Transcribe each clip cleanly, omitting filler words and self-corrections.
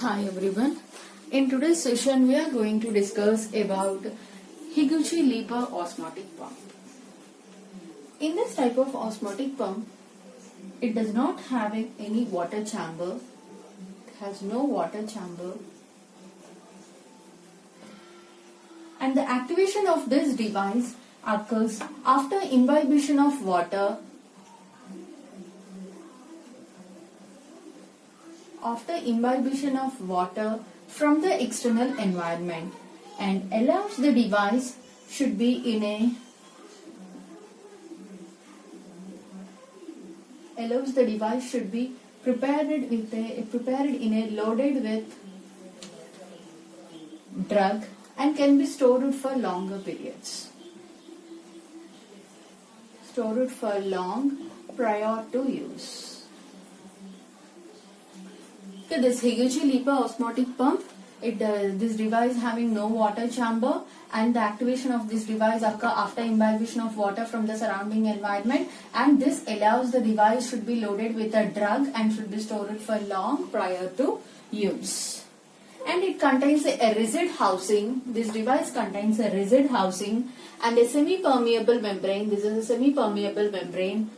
Hi everyone. In today's session we are going to discuss about Higuchi-Lipa osmotic pump. In this type of osmotic pump, it does not have any water chamber. It has no water chamber. And the activation of this device occurs after imbibition of water from the external environment, and allows the device should be prepared in a loaded with drug and can be stored for longer periods. Stored for long prior to use. So this Higuchi-Lipa osmotic pump, this device having no water chamber, and the activation of this device occur after imbibition of water from the surrounding environment, and this allows the device should be loaded with a drug and should be stored for long prior to use. And it contains a rigid housing. This device contains a rigid housing and a semi-permeable membrane. This is a semi-permeable membrane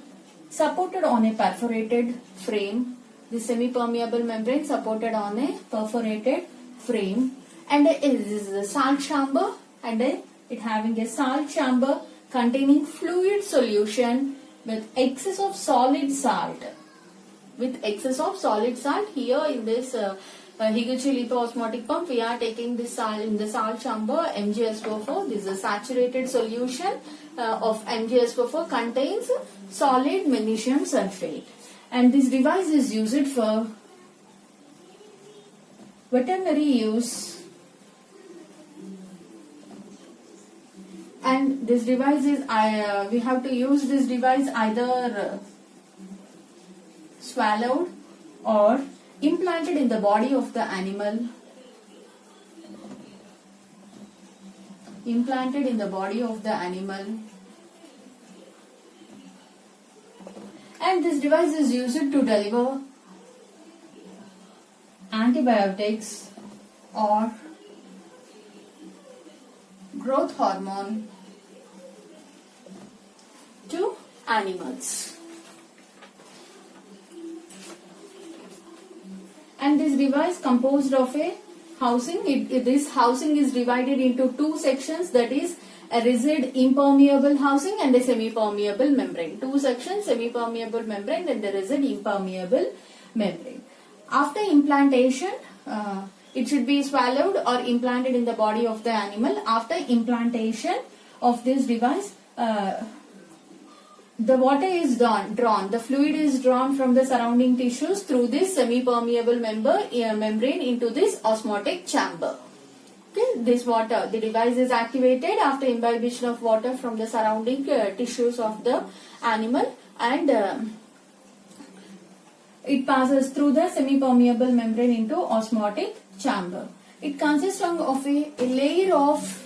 supported on a perforated frame. The semi-permeable membrane supported on a perforated frame, and this is a salt chamber, and it having a salt chamber containing fluid solution with excess of solid salt. Here in this Higuchi-Lipa osmotic pump, we are taking this salt in the salt chamber MgSO4. This is a saturated solution of MgSO4 contains solid magnesium sulfate. And this device is used for veterinary use, and this device is we have to use this device either swallowed or implanted in the body of the animal. And this device is used to deliver antibiotics or growth hormone to animals. And this device composed of a housing. This housing is divided into two sections, that is a rigid impermeable housing and a semi-permeable membrane. Two sections, semi-permeable membrane and the rigid impermeable membrane. After implantation, it should be swallowed or implanted in the body of the animal. After implantation of this device, the water is drawn, the fluid is drawn from the surrounding tissues through this semi-permeable membrane into this osmotic chamber. Okay, the device is activated after imbibition of water from the surrounding tissues of the animal, and it passes through the semi-permeable membrane into osmotic chamber. It consists of a layer of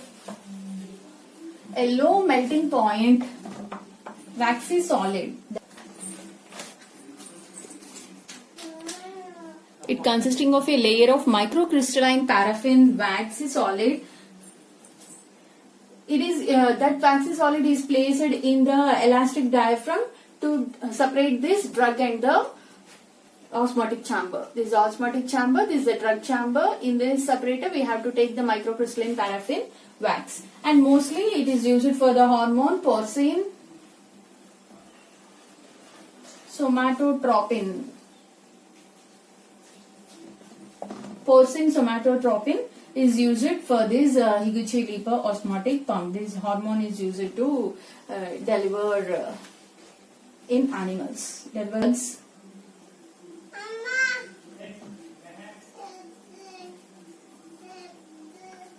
a low melting point waxy solid. It consisting of a layer of microcrystalline paraffin waxy solid. It is that waxy solid is placed in the elastic diaphragm to separate this drug and the osmotic chamber. This is osmotic chamber, this is the drug chamber. In this separator we have to take the microcrystalline paraffin wax, and mostly it is used for the hormone porcine somatotropin. Porcine somatotropin is used for this Higuchi-Lipa osmotic pump. This hormone is used to deliver in animals.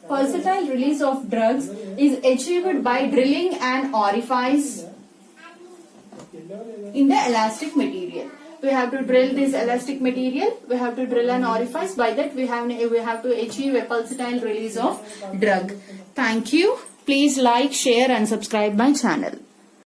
Pulsatile release of drugs is achieved by drilling an orifice in the elastic material. We have to drill this elastic material, we have to drill an orifice. By that we have to achieve a pulsatile release of drug. Thank you. Please like, share and subscribe my channel.